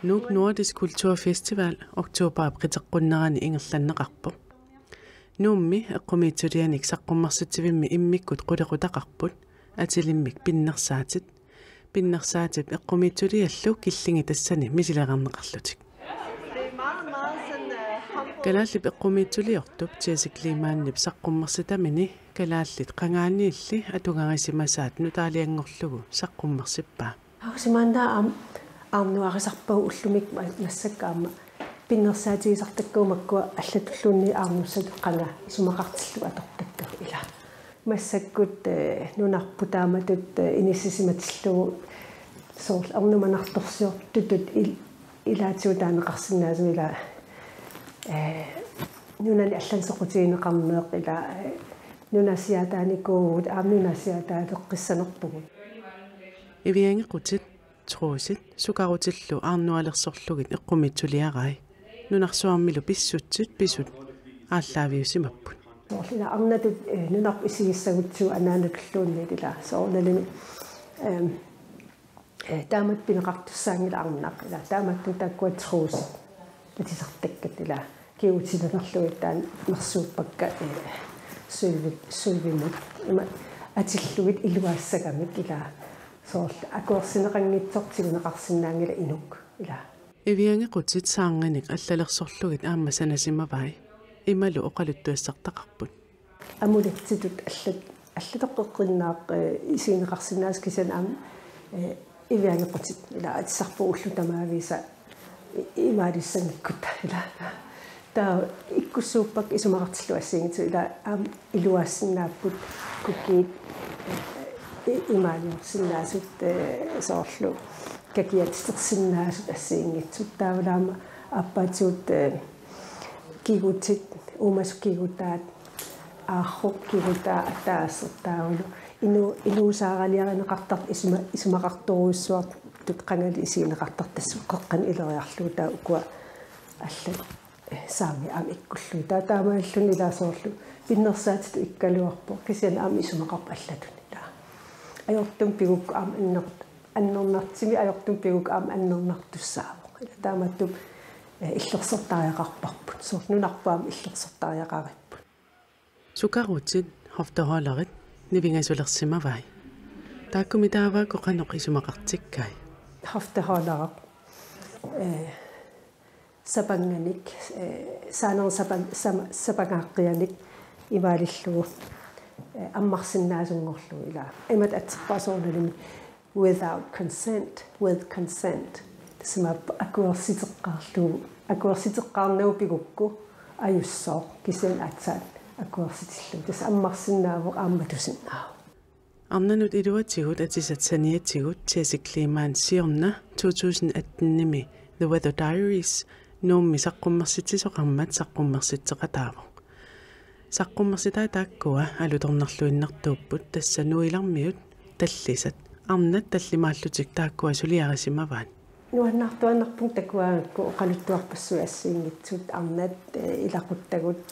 Nuuk Nordisk Kulturfestival oktober qiteqqunnerani ingerlanneqarpo. Nuummi eqqumiitulianik saqqummarsittivimmi immikkut qulequtaqarput atilimmik pinnersaatit eqqumiituliallu killingi tassani misileqarneqarlutik. Kalaallit eqqumiituliortup tiasikliimaannip saqqummarsitamini kalaallit qangaaniilli atungarissimasaat nutaaliangorlugu saqqummarsippaa. Ausimanda arnuarisarpau ullumik massakkaama pinnersaatigisartakkuumakkua аллатуллуунни аарнуссат qanga isumaqartillu atortakka ila massakkut nunarputaamattut inissisimatillugu soorl arnumanartorsiortutut ilaatiutaaneqarsinnaasumi ila nunani аллансоqutiineqarneeq ila nunasiataanikuugut aamnunasiataaleqqissanerpugut Iviangequtit truusit sukarutillu aarnualersorlugit eqqumitsuliarai nunarsuarmilu pisut aallaaviusimapput ila arnatut nunarp isigissagutsu anaanutulluunni ila soornalimi taamat pineqartussaangila arnaq ila taamattu taakkua truusit atisartakkat ila kiutinerluittaan mersuuppakka sulvimut ima atillugit iluaassagamik ila soorl akuorsineqanngitsortiguneqarsinnaangila inuk ila Iviangequtit saanganik allalersorlugit aammasanasimavai imalu oqaluttuassartaqarput amulitsitut allatoqqeqqinnaaq isiineqarsinnaas kisan aam Iviangequtit ila atissarpu ullutamaavisa imaalissangikkut ila taa ikkussuuppak isumaqartillu assiingitsu ila aam iluaassinnaapпут kukkiit imaaliorsinnaasut soorlu kakiatistersinnaasut assiingitsut taavalaama appaatsuut kigutit uumasukigutaat aarruq kigutaa attaasertaavulu inuusaaraliarineqartart isumaqartoruissuart tut qangali isiineqartartassut qoqqan ileriarluutaa ukua аллат saami am ikkullu taamaallun ilaasoorlu pinnersaatit ikkaluarpo kisian am isumaqarp allatun ila ajortum piguk am annornartimi ajortum piguk am annornartussaavo ila taamattu illersortaajaqarparput soornunarpaam illersortaajaqaripput sukarutit hofterolarit nivingasulersimavai taakkumitaavaakko qanoq isumaqartikkai hofterolarit sapanganik saanor sapangaaqianik imaalillugu ammarsinnaasungorlugu ila imat atserpaasoornalimi with consent sima akuersiteqqaarnuu pigukku ajussoo kisian atsaat akuersitillu tas ammarsinnaavoq aammatusinnaa Arnanut iluatigut atisatsaniatigut tiasikliimaan siorna 2018 The Weather Diaries Nuummi saqqummersitisoqarmat saqqummersitteqataavo saqqummersitaa taakkua alutornerluinnertuupput tassanuilarmiut tallisat arnat tallimaallutik taakkua suliarisimavaat nuannartuannarpung takuaangakku oqaluttuarpassui assiingitsut arnat ilaquttagut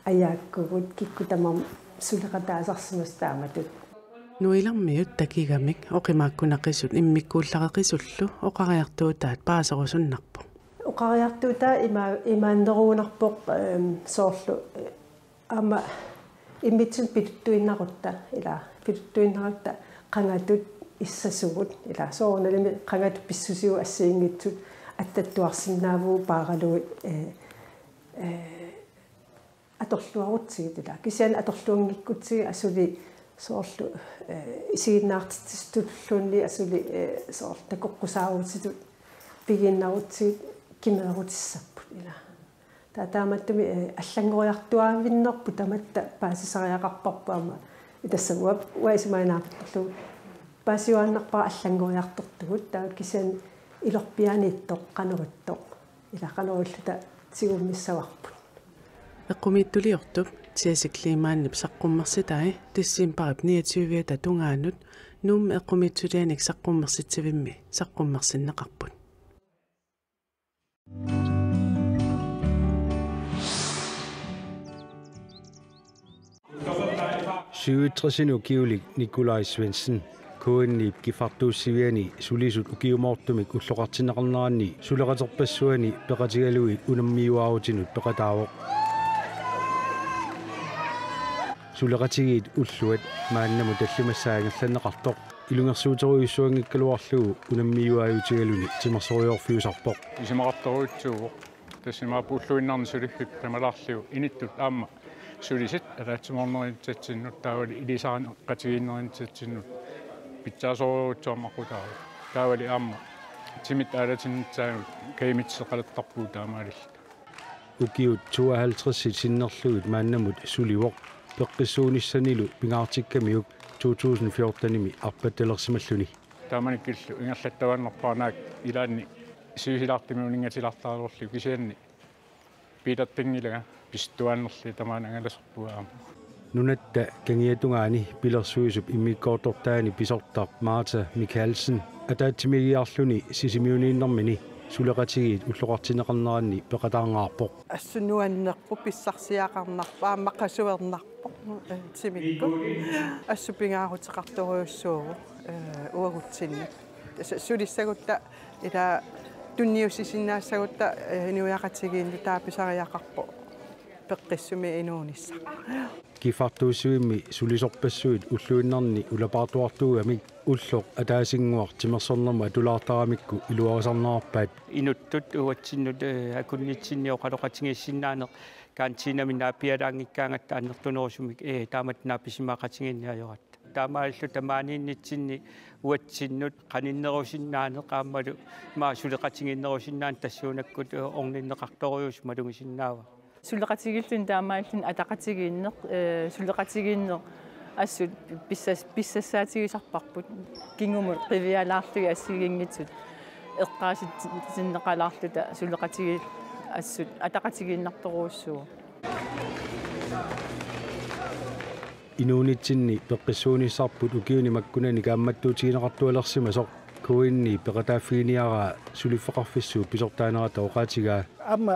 ajaakkugut kikkutamam suliqataasarsimus taamatut nuilarmiut takigamik oqimaakkunaqisut immikkuullareqisullu oqariartuutaat paaserusunnarpu oqariartuutaa imaanneruunarpoq soorlu ama immitsun pituttuinnarutta ila pituttuinnarutta qangatut issasugut ila soornalimi qangatut pissusiu assiingitsut attattuarsinnaavuu paaraluit atorluarutsigit ila kisian atorluungikkutsi asuli soorlu isiinnaartitistulluunni asuli soorl takoqqusaaruutitut piginnarutsigit kimeerutissapпут ila taataamatumi аллангориартуаавиннерпу таматта паасисариақарпарпаама итассагуа уаисимаинаартерлу паасиуааннарпара аллангориартортугут таут кисиан илорпианииттоқ қанеруттоқ ила қанеруллута сигуммиссаварпут эққумииттулиортуп tiasikliimaannip saqqummersitaai tissiimparip 29 tungaanut nuum eqqumiitsulanik saqqummersitsivimmi saqqummersinneqarput Syvitresinu Kiulik Nikolaj Svendsen kuinniip kifartuussiviani sulisut ukiumortumik ulloqartinaqarnerani suleqaterpassuani peqatigaluit unammiuaarutinut peqataavoq suleqatigit ulluat maannamu tallumassaagerlanneqartoq ilungersuuteruissuangikkaluarlugu unammiuaayutigaluni timersoriorfiusarpoq isimaqartoruutsuuq тассимаапууллуиннарни сулиффип прималаарлиу иниттут аама сулисит алаатсиморнеринтатсиннут таавали илисаани qatigiinnerintатсиннут питсаасоруутсуаммақутаа таавали аама тимит аалатиннитсаагут каимитсеқалаттарпуу таамаалилла ukiut 52 sinnerlugut maannamut suliwoq peqqissuunissanilu pingaartikkamiuk 2014-nimi arpattelersimalluni тааманиккиллу ингерлаттаваннерпаанаак илаанни сиусилаартимиунингатилартаарерлу кисианни пилаттингилага пистуаннерли тамаана ангаласерпуаама nunatta kangiatungaani pilersuisup immikkoortortaani pisortaaq Marta Mikkelsen ataatimigiarluni sisimiuniinnermini suleqatigiit ulloqartineqarneranni peqataangaarpoq ассунуаннерпу писсарсиақарнарпа аммаққасуернарпо тимикку ассупингаарутеқарторуйуссууру уагутсинни сулиссагутта ила тунниуссисиннаассагутта инуяқатигиинну тааписариақарпо пеққиссуми инуунисса kifartuusuimmi sulisorpassuit ulluinnarni ulapaartuartuugamik ulloq ataasinnguar timersornermu atulaartaramikku iluarisarnerarpaat inuttut uatsinnut akunnitsinniоqaloqatigiissinnaane kaantiinaminaapialaangikkaangatta annertunerusumik taamat naapisimaqatigiinniajorat taamaallu tamaaniinnitsinni uatsinnut qaninnerusinnaane qaammalu maa suleqatigiinnerusinnaan tassuunakkut orninneqartorius malungisinnaawa сулеқатигиллун таамааллун атақатигииннеқ сулеқатигииннеқ ассут писсассаатигисарпарпут кингумут қивиалаарлуги ассигингитсут эққаасит синнеқалаарлута сулеқатиги ассут атақатигииннарторуussуу inuunitsinni peqqissuunissarput ukiuni makkunani kaammattuutiginaqartualersimasoq kuinni peqataaffiiniaraa suliffeqarfissuu pisortaanerata oqaatigaa amma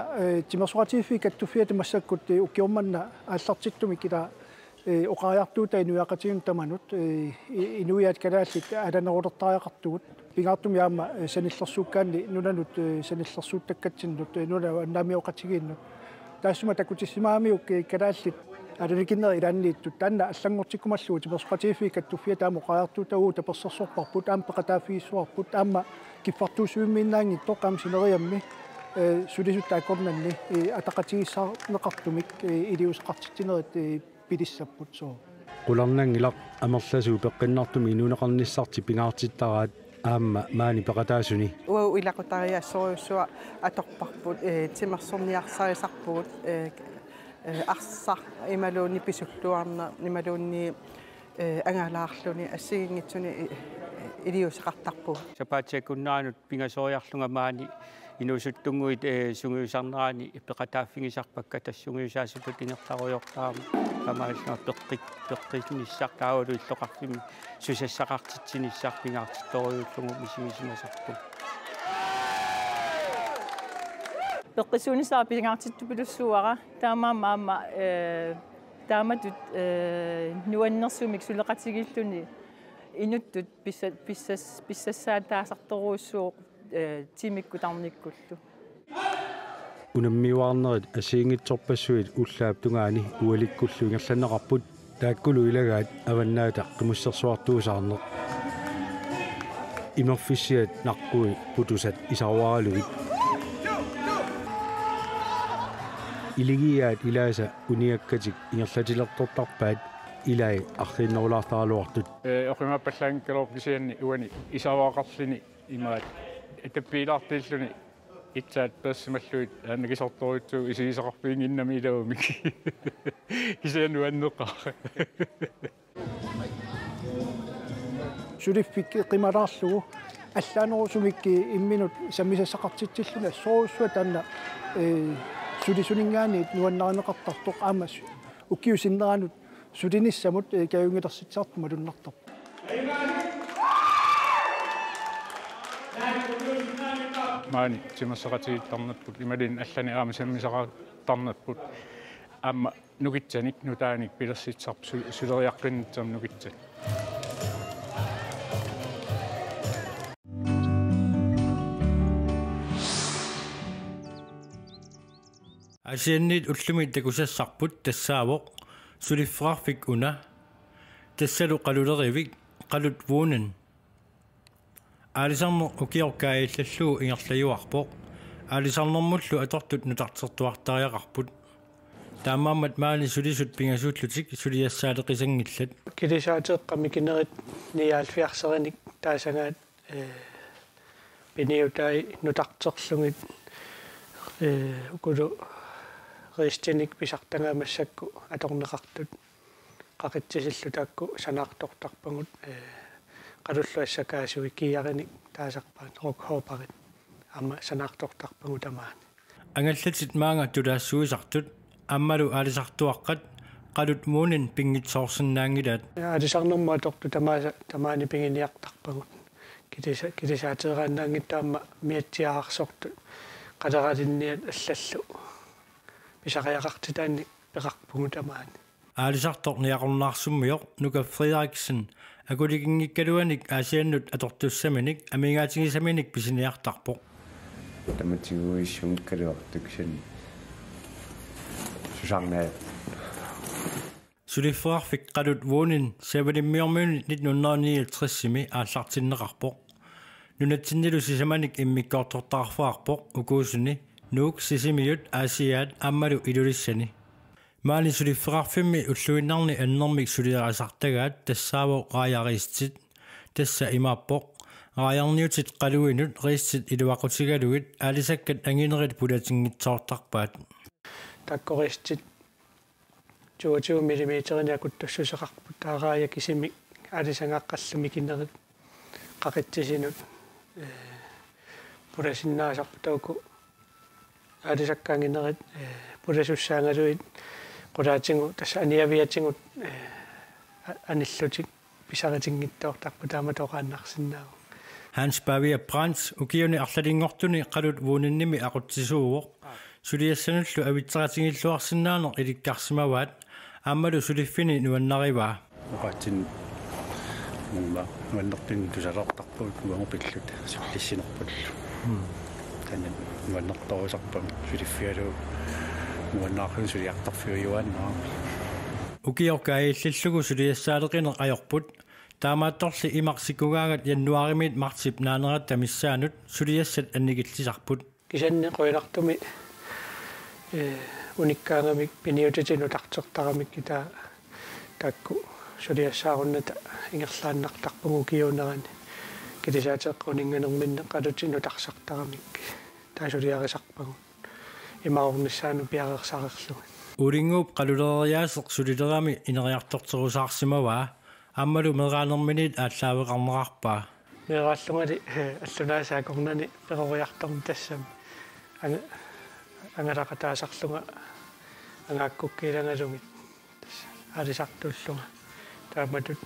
timersuqatiiffi kattufiat massakkut ukiummanna аллартиттуми кила оqaajartuuta inuiaqatigun tamanut inuiat kalaallit аланерулертариақартугут пингаартуми аама саниллерсууккаанни нунанут саниллерсууттаккатсиннут нуна аннаамиоqatigiinnut таассума такутиссимаамиук калааллит аланикиннери илааннииттут таанна аллангортиккумаллугу тимерсуqatiiffi каттуффиат аама оqaajartuutагуу таперсерсорпарпут аама пеқатааффигиссуарпут аама киффартуусуиммииннаанги тоққам синериамми сулисут тааккорнанни атақатигиссаарнеқартумик илиусеқартитсинерит пилиссаппут соо qulарнангилақ амерласуу пеққиннартуми инунеқарниссарти пингаартиттараат аама маани пеқатаасуни уау илақутариассориуссуа аторпарпут тимерсорниарсарисарпугут арсар ималуунни писуллуарна ималуунни ангалаарлуни ассигингитсуни илиусеқартарпу сапаатиакуннаанут пингасориарлунга маани инусуттунгуит сунгиусарнерани пеқатааффигисарпакка тассунгиусаасутут инертаруйортаама камааллаа пеққитниссартаавалу иллоқарфими сусассақартитсиниссарпингаартитторуйуллугу мисимисимасарпу пеққисуунисаа пингартиттупилуссуара таамаама тааматут нуаннерсумик сулеқатигиллуни инуттут писсассаатаасарторуussуу тимиккутарниккуллу унаммиуарнерит асиингитсорпассуит уллаап тунгаани уаликкуллу ингерланнеқарпут тааккулу илагаат аваннаата қимуссерсуартуусаарнеқ имерфиссиат наққуи путусат исаруаралугит илигиаат илааса униаккатик ингерлатилертортарпаат илай арриннерулаартаралуартут оқимаппаллаангкалоор кисианни уани исаваақарлини имаат этаппилаартиллуни итсаат тассималлуит аанакисорторуутсуу исигисақарпиин иннами илаумик кисианну аннеққар сулиффик қималаарлугу аллаанерусумикки имминут саммисассақартитсиллуна сооруссуа таанна сулисунингаани нуаннаринеқартартоқ аамас уккиусиннеранут сулиниссамут каюнгилерситсаартума луннартар маани тимерсеқатигиттарнаппут ималин аллани аама саммисақартарнаппут аама нукитсаник нутааник пилерситсарп сулериаққиннитсам нукитсак Asiannit ullumit takusassarput tassaavoq sulifraarfik una tassalu qalulerivik qalut vuunan aalisarmo ukiorkaayillalluu ingerlayuarpoq aalisarnermullu atortut nutartertuartariaqarput taammaammat maali sulisut pingasuullutik suliassaaleqisangillat kilisaateeqqamikinerit niaalfiarserenik taasangaat piniutai nutarterlungit ukulu riistinik pisartangaamasakku atorneqartut qaqitsisillutaakku sanaartortarpangut qalulluassakaasui kiiarinik taasarpaat rokhooparit amma sanaartortarpangut amaani angallatit maanga tulaassuisartut аммалу аалисартуаққат қалут муунин пингитсоорсиннаангилаат аалисарнэрму аторту тамаани пингиниартарпагут килисаатерааннаангиттаама миатсиаарсорту қалералинниат аллаллу писариақартитаанни пеқарпугу тамаани аалисарторниақорнаарсуммиоқ нука Фредериксен акулигингиккалуаник аасианнут атортуссаминик амигаатигисаминик писиниартарпоқ таматигуиссум калуартуксан Susanne. Sulifraarfik qalut vuunin 1959 ааллартиннеқарпоқ нунатсиннилу сисаманик иммиккоорторtarфаарпоқ укуусуни нуук сисимиут аасиаат аммалу илулиссани маани sulifraarfimmi уллуиннарни аннэрмик сулиарасартагаат тассаавоо qaajariistит тасса имааппоқ qaajарниутит qaluinut риистит илуақутигалугит аалисаккат ангинерит пулатингитсоортарпаат таккористит 22 мм якуттуссусеқарпут таараая кисими алисангааққаллуми кинерит қақитсисинут пуласиннаасарпутауку алисаккаангинерит пуласуссаангалуит qulaatiнгу тасса аниавиатингут аниллутик писаритингиттоортарпу таама тоқааннарсиннааву Hans Bavia Brands ukiuni арлалингортуни қалут вуунинними ақутсисууоқ сулиассануллу авитсератингиллуарсинаанер иликкарсимаваат ааммалу сулиффини нуаннариваа уqatin мумма нуаннертин тусалаартарпут куангупиллут суллиссинерпуллу танна нуаннерторусарпам сулиффиалу нуаннаақин сулиартарфиуюааннаа укиоркаиллиллугу сулиассаалеқинеқ ajorput таамаатторли имарсикугаагат яннуаримит мартип наанерат тамиссаанут сулиассат аннигиллисарпут кисанне қоилартуми униккаангамик пиниутитину тартертарамик кита такку сулиассаарунната ингерлааннартарпугу киунерани килисаатеққунинганерминне қалутину тарсартарамик таасулиарисарпагу имаорниссаану пиарерсарерлугу улингууп қалулериаасеқ сулилерами инериартортерусаарсимаваа аммалу мераанерминит ааллаавеқарнерарпаа мерааллугали аллунаасаакорнани перориарторн тассам ангалақатаасарлунга ангааккуккиилангалугит алисартуллунга тааматут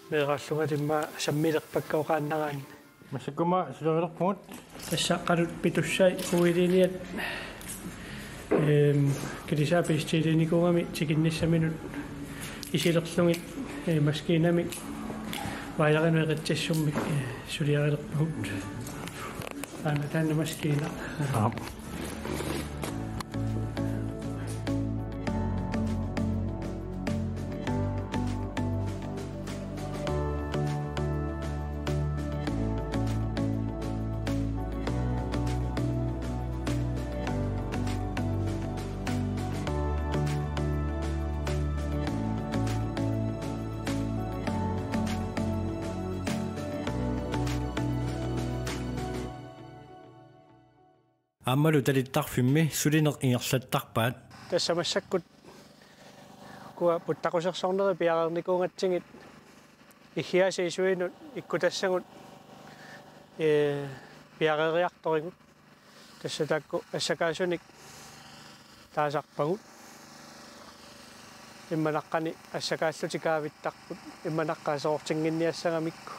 мерааллугалимма саммилерпаккаоқааннараани масакума сулерерпуут тассаққалут питуссай куилиниат килисаапистилиникугами тикинниссаминут исилерлугит маскинами ваяринуэқитсиссуммик сулиарилерпагут аана таанна маскина аммалу талиттарфимми сулинеқ ингерлаттарпаат тассамассаккут куа путтақусерсорнери пиарерникуунгатсигит ихиасиисуинут иккутассагут пиарериарторигут тассатакку ассакаасуник таасарпагут имманаққани ассакааллутикаавиттарпут имманаққаасоортингинниассагамикку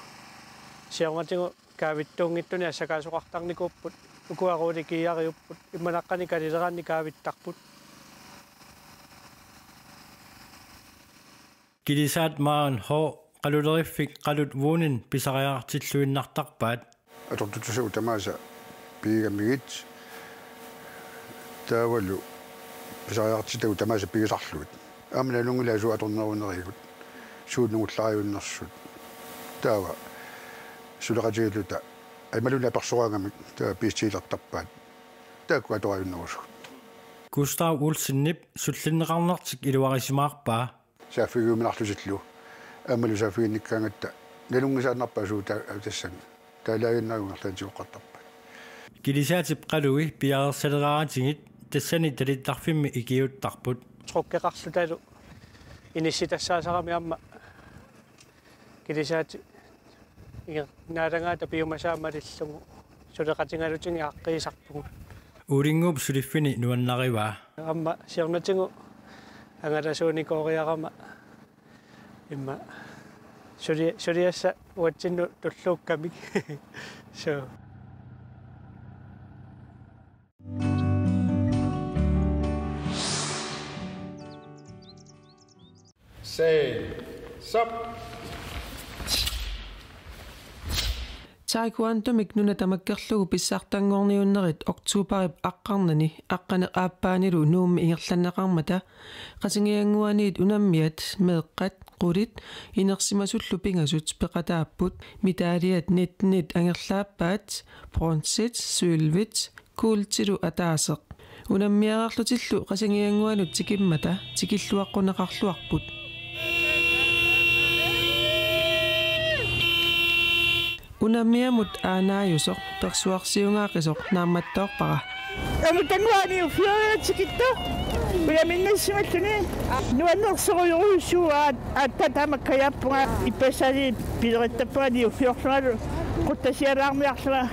сионгатигу каавиттуунгиттуни ассакаасоқартарникууппут укуарули кияриуппут имманаққани калилераанни каавиттарпут килисаат маан хо қалулериффик қалут вуунин писариаартиллуиннартарпаат атортутусуу тамааса пигамигит таавалу писариартитагу тамааса пигисарлугут аамна лунгилаасу аторнерунеригут сууннугуллариуннэрсут таава сулеқатигилута амалуна персораангамик таа пиистилертарпаат таакку атораюннерусу Gustav Olsen-Nip суллиннеқарнартик илуарисимаарпаа саафигууминарлусиллу амалу саафигинниккаангатта налунгисааннарпасуу тассан таалаагиннагунгерлаатиоққартарпа килисаатип қалуи пиаарсалерааратигит тассани талиттарфимми икиуттарпут троккеқарлуталу инисситассаасарами амма килисаати наалангаата пиумасаамалиллугу сулеқатингалутинги аққиисарпугу улингуп сулиффини нуаннариваа амма сиорнатингу ангаласууникоориарама имма сулиасса уатсинну туллууккамик so Say stop. Taekwondo-mik nuna tamakkerlugu pissartanngorniunnerit oktuuparip aqqarnani aqqane aappaanilu nuummi ingerlanneqarmata qasingianguaniit unammiat meeqqat qulit inersimasullu pingasut peqataapput mitaaliat nitnit angerlaappaat bronzit sylvit kuultilu ataaseq unammiararlutillu qasingianguanut tikimmata tikilluaqqunneqarluarput unammiamut aanaayusoq persuarsiungaaqqisoq naammattoorpara amutangwaani ufioraatikitto uyaminnassimattuni nuannersoruyuruussuu attataamakkayappunga ippasali pileриттаппаани уфиорлугалу quttasialaarmiarlua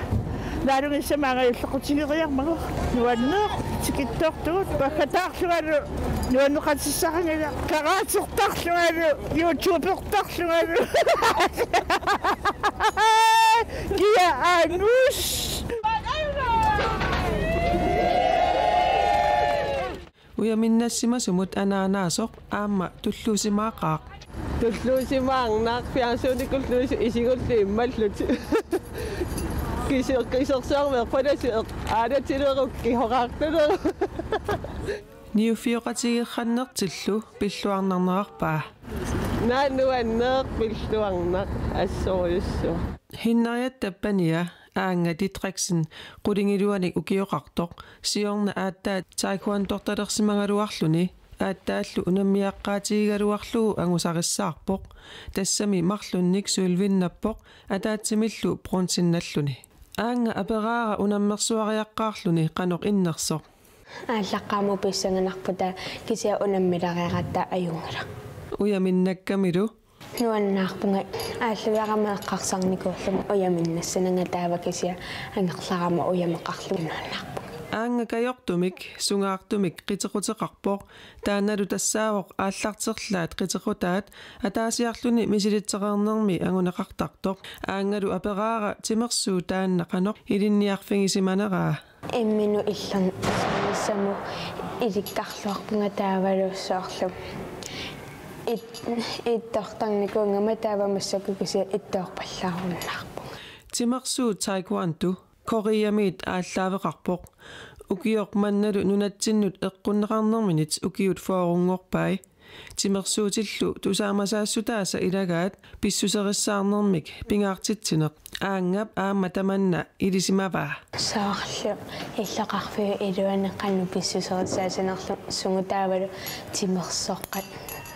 naalungissamaagallequtigiqиармагу nuanneer tikittoortugut pakkataarlugalu nuanneqatissarangala karaatertarlugalu youtubertarlugalu Kia anus uyaminnassimasumut anaanaasoq aamma tulluusimaaqaaq tulluusimaarnaaq fiarsuunikulluusi isigulli immallut kisersormeerpanasi aadatilerukki horaartaler niufioqatigiqannertillu pilluarnarnerarpaa naanuanneeq pilluarnaq assoruyussu hinnariattappania aanga ditriksen qulingiluanik ukioqartoq siorna aattaat taekwondo-tortalersimangaluarluni aattaallu unammiaqqaatigigaluarlugu angusarissаарpoq tassami marlunnik suulvinnappoq ataatsimillu bronsinnalluni aanga aperaara unammersuariaqqaarluni qanoq innersoq ааллаққааму писсанганарпута кися унаммилариаратта аюнгала уяминнаккамилу нуаннаарпунга ааллуярама эққарсарникууллума уяминнассананга таава кися ангерларама уямеқарлугунуаннаарпунга аанга кайортумик сунгаартумик қитеқутеқарпоқ тааналу тассаавоқ ааллартерлаат қитеқутаат атаасиарлуни мисилитсеқарнерми агунеқартартоқ аангалу апераара тимерсуу таанна қаноқ илинниарфигисиманераа эммину иллан саму иликкарлуарпунга таавалуссоорлу иттортарникунгама таавамассакукуси иттоорпаллааруннаарпунга тимерсуу taekwondo кориамит ааллаавеқарпоқ укиоқ манналу нунатсиннут эққуннеқарнерминит укиут фоорунгорпай тимерсуутиллу тусаамасаассутааса илагаат писсусериссаарнермик пингаартитсинеқ аангап аама таманна илисимаваа саарлу иллеқарфиу илуанеққанну писсусерисаасанерлу сунгутаавалу тимерсоққат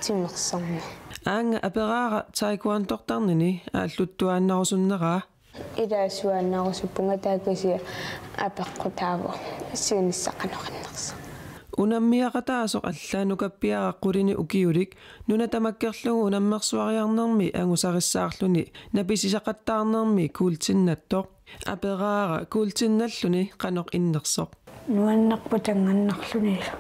тимерсорна аанга апераара taekwondo-тортарнини ааллуттуааннарусуннераа илаасуааннарусуппунга таакуси апеққутааво сиуниссаққанеқарнерса унаммиақатаасоқ аллаанукаппиара қулини укиулик нуна тамаккерлугу унаммерсуариарнерми ангусариссаарлуни написисақаттаарнерми куултиннаттоқ апераара куултинналлуни қаноқ иннерсоқ нуаннарпу танганнарлунила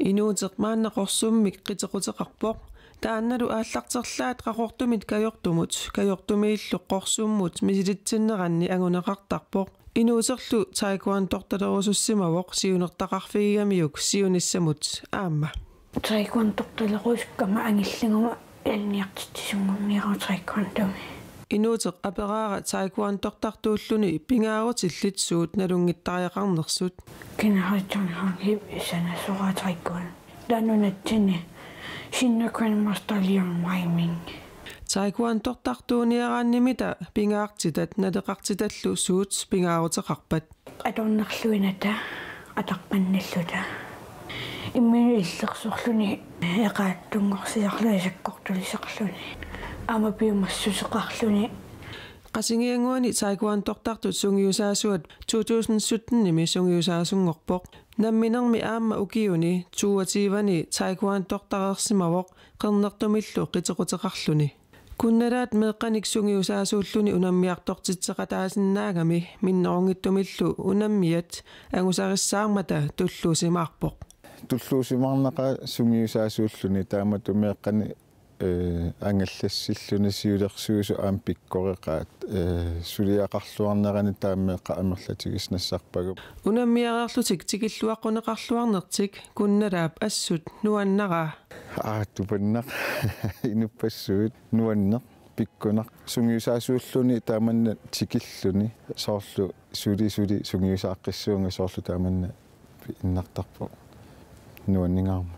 инуутеқ мааннақорсуммик қитеқутеқарпоқ таанналу ааллартерлаат қақортумит кайортумииллу қорсуммут мисилитсиннеранни агунеқартарпоқ инуусерлу taekwondo-торталерусуссимавоқ сиунертақарфигигамиук сиуниссамут аама taekwondo-торталерусуккама ангиллангама алниартиттисунгорниара taekwondo Inuuteq aperaara taikuantortartuulluni pingaarutillitsuut nalungittariaqarnersut. Kinahajjarnihangib isanasuraataikkuan. Danunatsinni sinnakwanmastalliarmaiming. Taikuantortartuuniaraannimita pingaartitat naleqartitallu suut pingaaruteqarpat. Atornerluinata ataqqannalluta. Imminu illersorluni eqaattungorsiarluisakkortulisaqluni. Ama piumassuseqarluni. Qasingianguani taikuantortartut sungiusaasuat 2017 sungiusaasungorpoq. Namminermi aamma ukiuni tuuativani taikuantortarersimavoq qernertumillu qitequteqarluni. Kunnalaat meeqqanik sungiusaasuulluni unammiartortitseqataasinnaagami minnerungittumillu unammiat angusarissаарmata tulluusimaarpoq. Tulluusimaarnaqa sungiusaasuulluni taamatu meeqqani ангаллассиллуни сиулерсуусу аам пиккореqaat сулиақарлуарнерани тааммеққа амерлатигиснассарпагу унаммиареерлутик тикиллуаққунеқарлуарнертик кунналаап ассут нуаннараа тупаннақ инуппассуут нуаннеқ пиккунақ сунгиусаасууллуни тааманна тикиллуни соорлу сули сунгиусааққиссуунга соорлу тааманна иннартарпо нуаннингаарма